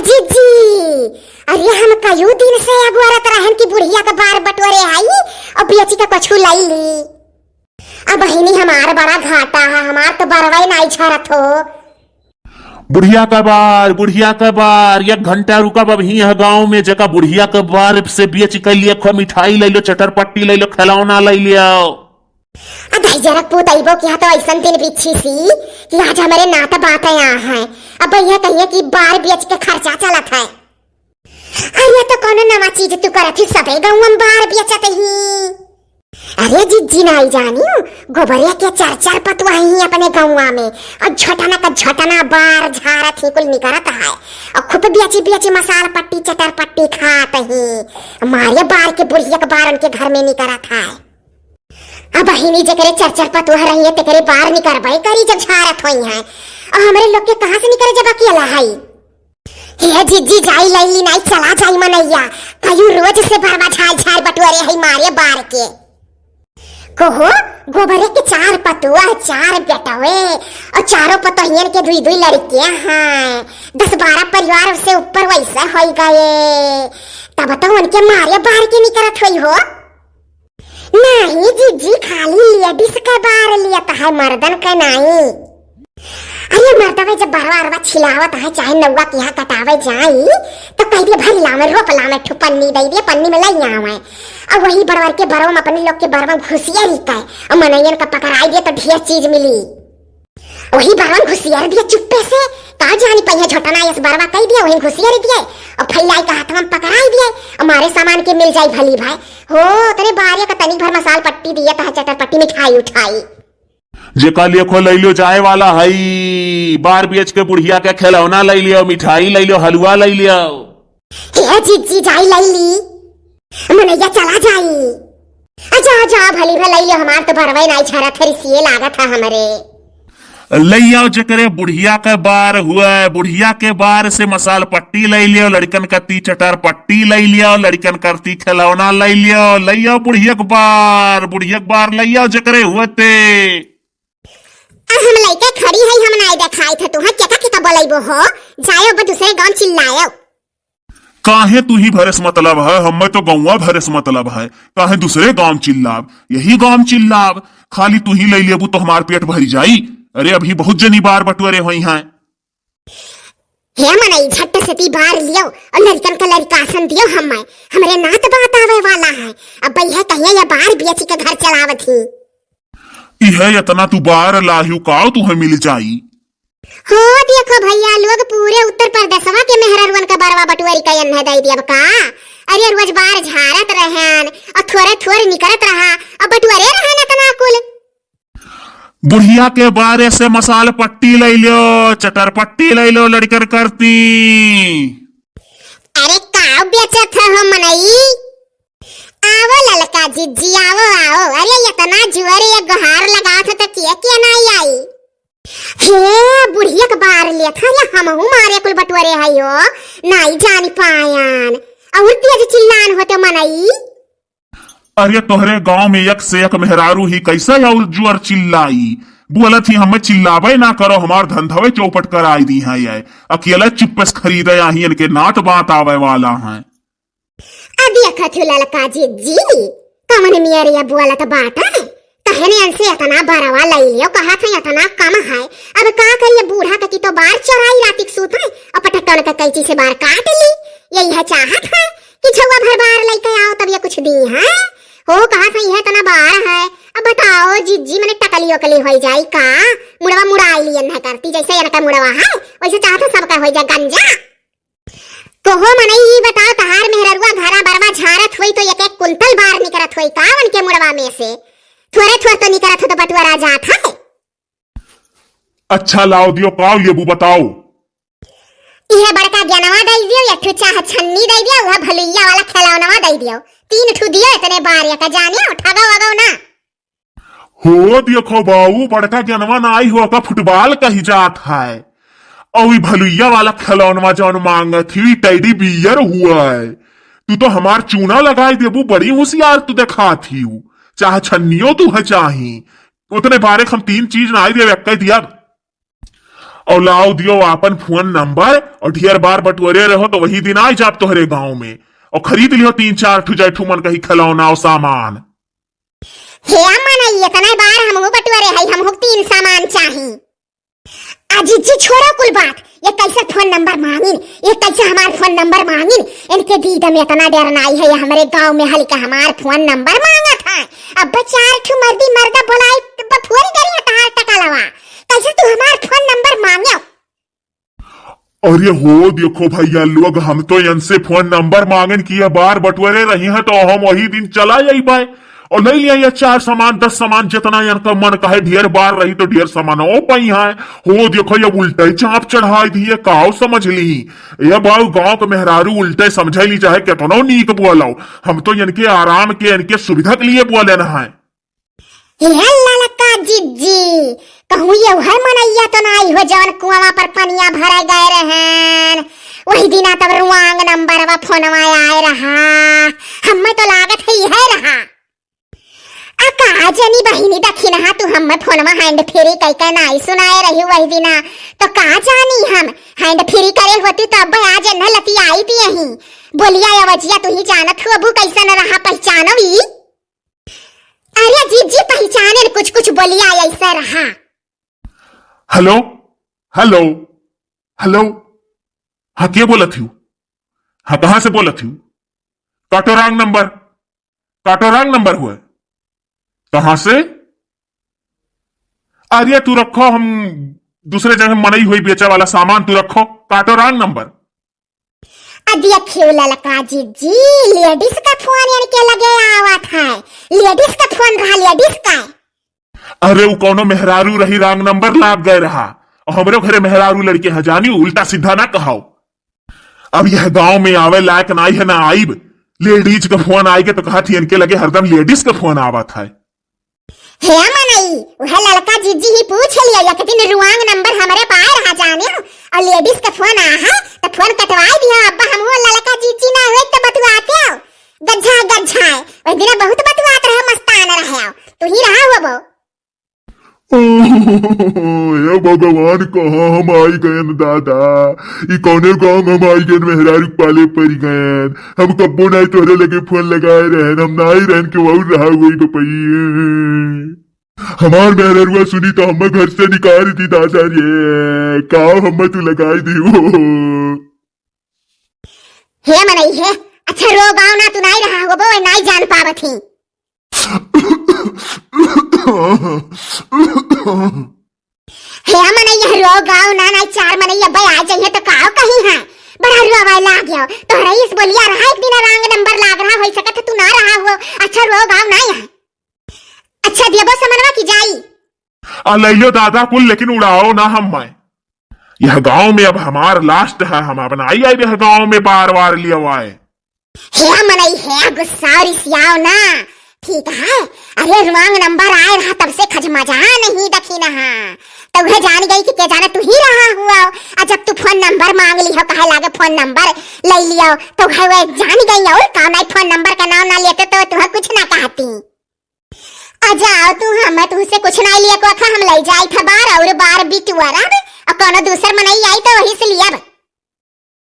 जीजी, अरे हम कई दिन से अगुआरत रहन की बुढ़िया का बार बटोरे आई और बेची का कछु लाई ली। अब बहिनी हमार बड़ा घाटा है, हमार तो बरवाई नहीं छरत हो। बुढ़िया का बार 1 घंटा रुका अभी है गाँव में जगह बुढ़िया का बार से बेच कर लिए खो मिठाई ले लो, चटरपट्टी ले लो, खिलौना ले लियो। अदाई जरा पुतैबो क्या तो ऐसा दिन बिच्छी सी कि आज हमारे नाता बात यहाँ है। अब भैया कहिए कि बार बेच के खर्चा चलत है। अरे तो कौन नवा चीज तू करत ही, सबे गाँव में बार बेचत ही। अरे जीजी नहीं जानी गोबरिया के 4 पतवा ही अपने गाँव में और झटना का झटना बार झारत ही कुल निकरत है और खूब बेची मसाला पट्टी चटर पट्टी खात ही। मारे बार के बुढ़िया के बार उनके घर में निकरत है। अब बहिनी जकरे 4 पतवा रही है तेरे बार निकरबई करी जब झारत हुई है और हमारे लोग के कहाँ से निकले जब अकेला है। हे जीजी जाई लैली नहीं चला जाई मनैया कयू रोज से भरवा झाल बटुअरे है मारे बार के कहो गोबरे के 4 पतुआ 4 बेटवे और चारों पतोहियन के 2 लड़कियां हैं। 10-12 परिवार से ऊपर वैसा हो गए। तब तो उनके मारे बार के निकलत हुई हो। नहीं जीजी खाली लेडीज का बार लिया है, मर्दन का नहीं। अरे मर्दवे जब बरवा छिलावत है चाहे नौवा के यहाँ कटावे जाई तो कह दिए भरी लावे रोप लावे ठू पन्नी दे दिए, पन्नी में लाई आवे और वही बरवर के बरवा में अपने लोग के बरवा घुसिया रिका और मनैयन का पकड़ाई दिए तो ढेर चीज मिली। वही बरवा घुसिया दिए चुप्पे से कहा जानी पहिया झटना इस बरवा कह दिया वही घुसिया दिए और फैलाई का हाथ में पकड़ाई दिए और मारे सामान के मिल जाई भली भाई हो तेरे बारिया का तनी भर मसाल पट्टी दिया था चटर पट्टी मिठाई उठाई जेका लेखो ले लियो जाए वाला है बार बेच के बुढ़िया के खिलौना ले लियो, मिठाई ले लियो, हलवा ले लियो। हे जीजी जाई लैली मनैया चला जाई। अच्छा भली भले ले लियो, हमार तो भरवाई नहीं छरा थरी सीए लागत है हमरे। ले आओ जकरे बुढ़िया के बार हुआ, बुढ़िया के बार से मसाल पट्टी ले लियो, लड़कन करती चटर पट्टी ले लियो, लड़कन करती खिलौना ले लियो। ले आओ बुढ़िया के बार ले आओ जकरे हुए ते। हम लइके खड़ी है हम नहीं देखाई थे तुहा क्या बोलैबो हो। जायो अब दूसरे गांव चिल्लायो। काहे तू ही भरस मतलब है, हमें तो गौवा भरस मतलब है। काहे दूसरे गांव चिल्लाब, यही गांव चिल्लाब। खाली तू ही ले लेबू तो हमार पेट भरी जाई। अरे अभी बहुत जनी बार बटुअरे हुई हैं। हे मनई झट से ती बार लियो और लड़कन का लड़कासन दियो हमरे नात बात आवे वाला है। अब भैया कहिए या बार बेची के घर चलावत ही। इहे इतना तू बार लाहियो काओ तुहे मिल जाई। हो देखो भैया लोग पूरे उत्तर प्रदेशवा के मेहररुवन का बरवा बटुअरी का अन्न दे दिया का। अरे रोज बार झारत रहन और थोड़े निकलत रहा और बटुअरे रहन इतना कुल। बुढ़िया के बारे से मसाल पट्टी ले लो, चटर पट्टी ले लो, लड़कर करती। अरे का बेचत है हम मनई। आओ ललका जीजी आओ। अरे इतना जुआरे एक गहार लगा था तो क्या नहीं आई। हे बुढ़िया के बार लिया था या हम मारे कुल बटुअरे हायो नहीं जानी पायन और तेज चिल्लान होते मनई। अरे तोहरे गांव में एक से एक मेहरारू ही कैसा और जुअर चिल्लाई। बोलत ही हमें चिल्लावे ना करो, हमार धंधवे चौपट कर आई दी है। ये अकेला चिप्पस खरीदे ही इनके नात बात आवे वाला है। देखा थी ललका जीजी कमन मियरिया बोला तो बात है कहने इनसे इतना बरवा ले लियो कहा था इतना कम है। अब का करिए बूढ़ा का की तो बार चौराई रातिक सूत है और पटकन का कैंची से बार काट ली। यही है चाहत है कि छुआ भर बार लेके आओ तब ये कुछ दी है हो। कहा था यह इतना बार है। अब बताओ जीजी मैंने टकली वकली हो जाई का मुड़वा मुड़ाई लियन है करती जैसे इनका मुड़वा है वैसे चाहता सबका हो जाए गंजा। तो हो मनई बताओ तहार मेहररुआ घरा बरवा झारत हुई तो एक कुंतल बार निकरत हुई का उनके मुड़वा में से थोड़े तो निकरत हो तो बटुआरा जात है। अच्छा लाओ दियो काओ ये बताओ। यह बड़का ज्ञानवा दे दियो या ठू चाह छन्नी दे दियो वह भलुइया वाला खिलौनवा दे दियो 3 ठू दियो इतने बार का जाने उठागा वगो ना। हो देखो बाऊ बड़का ज्ञानवा ना आई हो का फुटबॉल कही जात है और भलुइया वाला खिलौनवा जौन मांगा थी टेडी बियर हुआ है। तू तो हमार चूना लगाई देबू, बड़ी होशियार तू देखा थी। चाहे छन्नियो तू है चाही उतने बारे हम 3 चीज ना आई दे कह दिया। और लाओ दियो अपन फोन नंबर और ढेर बार बटवरे रहो तो वही दिन आ जाप तोहरे गांव में और खरीद लियो 3-4 ठू जैठू मन कही खिलौना और सामान। हे अम्मा इतना बार हमहू बटवरे है, हमहू 3 सामान चाहिए। अजीजी छोड़ो कुल बात, ये कैसे फोन नंबर मांगिन, ये कैसे हमार फोन नंबर मांगिन, इनके दीद में इतना डर नहीं है। ये हमारे गांव में हल्का हमार फोन नंबर मांगा था। अब 4 ठू मर्दी मर्दा बुलाई फोन करिए कहां टका लवा, कैसे तू हमार फोन नंबर मांगो। अरे हो देखो भैया लोग, हम तो इनसे फोन नंबर मांगन किया बार बटवरे रही हैं तो हम वही दिन चला जाई बाय और ले लिया ये 4 सामान 10 सामान जितना इनका मन कहे। ढेर बार रही तो ढेर सामान हो पाई है। हो देखो ये उल्टे चाप चढ़ाई दी, काव समझ ली ये बाऊ गांव के मेहरारू उल्टे समझ ली चाहे कितना नीक बोलो। हम तो इनके आराम के इनके सुविधा के लिए बोले न है। ललका जिज्जी कहूँ ये है मनैया तो नहीं हो जौन कुआं पर पनिया भरे गए रहन वही दिना तब रुआंग नंबर वा फोनवा आए रहा। हमें तो लागत है यह रहा जनी बहिनी दखी नहा तू हम फोनमा हैंड फ्री कई कई नहीं सुनाए रही वही दिना तो का जानी हम हैंड फ्री करे होती तो अब आज न लती आई थी यही बोलिया अवजिया तू ही जानत हो अबू कैसा न रहा पहचानो भी। अरे जीजी पहचाने कुछ कुछ बोलिया ऐसा रहा। हेलो हेलो हेलो, हाँ क्या बोला थी? हाँ कहां से बोला थी? काटोरांग नंबर हुआ कहां से? अरे तू रखो, हम दूसरे जगह मनई हुई बेचा वाला सामान तू रखो, काटो रॉन्ग नंबर। देखियो ललका जीजी लेडीज का फोन यानी के लगे आवत है, लेडीज का फोन रहा, लेडीज का। अरे वो कोनो मेहरारू रही रॉन्ग नंबर लाग गए रहा और हमरे घरे मेहरारू लड़के है जानी, उल्टा सीधा ना कहो। अब यह गांव में आवे लायक ना है ना आईब, लेडीज का फोन आएगा तो कहा थी इनके लगे हरदम लेडीज का फोन आवत है। हे मनई वह लड़का जीजी ही पूछ लिया या दिन रुआंग नंबर हमारे पाए रहा जाने और लेडीज का फोन आ है तो फोन कटवाई दिया। अब हम वो लड़का जीजी ना हुए तो बतवाते हो गज्झा वह दिन बहुत बतवात रहे, मस्तान रहे तू ही रहा हुआ वो। ये भगवान कहाँ हम आई गए दादा, ये कौने गांव हम आई गए मेहरारू पाले पड़ गए। हम कब्बो नहीं तोरे लगे फोन लगाए रहे, हम ना ही रहन के वही रहा हुई बपई। हमार मेहरारुआ सुनी तो हम घर से निकाल दी दादा रे, काव हम तू लगाई दी वो। हे मनई है अच्छा रो गाँव ना तू नहीं रहा हुआ वो नहीं जान पावत ही। हे मनैया रो गाँव ना ना 4 मनैया भाई आ जाइए तो काव कहीं है बड़ा रुआ लाग गया तो रईस बोलिया रहा एक दिन रंग नंबर लाग रहा हो सकत तू ना रहा हो। अच्छा रो गाँव नहीं है, अच्छा देबो समनवा की जाई लइयो दादा कुल, लेकिन उड़ाओ ना हम मैं। यह गांव में अब हमार लास्ट है, हम अब आई आई यह गांव में बार लिया आए। हे मनई है गुस्सा रिसियाओ ना, ठीक है। अरे रुआंग नंबर आए रहा तब से खजमजा नहीं दखी नहा तो वह जान गई कि क्या जाने तू ही रहा हुआ। और जब तू फोन नंबर मांग ली हो कहे लागे फोन नंबर ले लियो तो वह जान गई और कहा नहीं फोन नंबर का नाम ना लेते तो तुम्हें कुछ ना कहती। जाओ तू हम तुझसे कुछ नहीं लिया को हम ले जाई था बार और बार बिटुआ और कोनो दूसर मनई आई तो वही से लिया।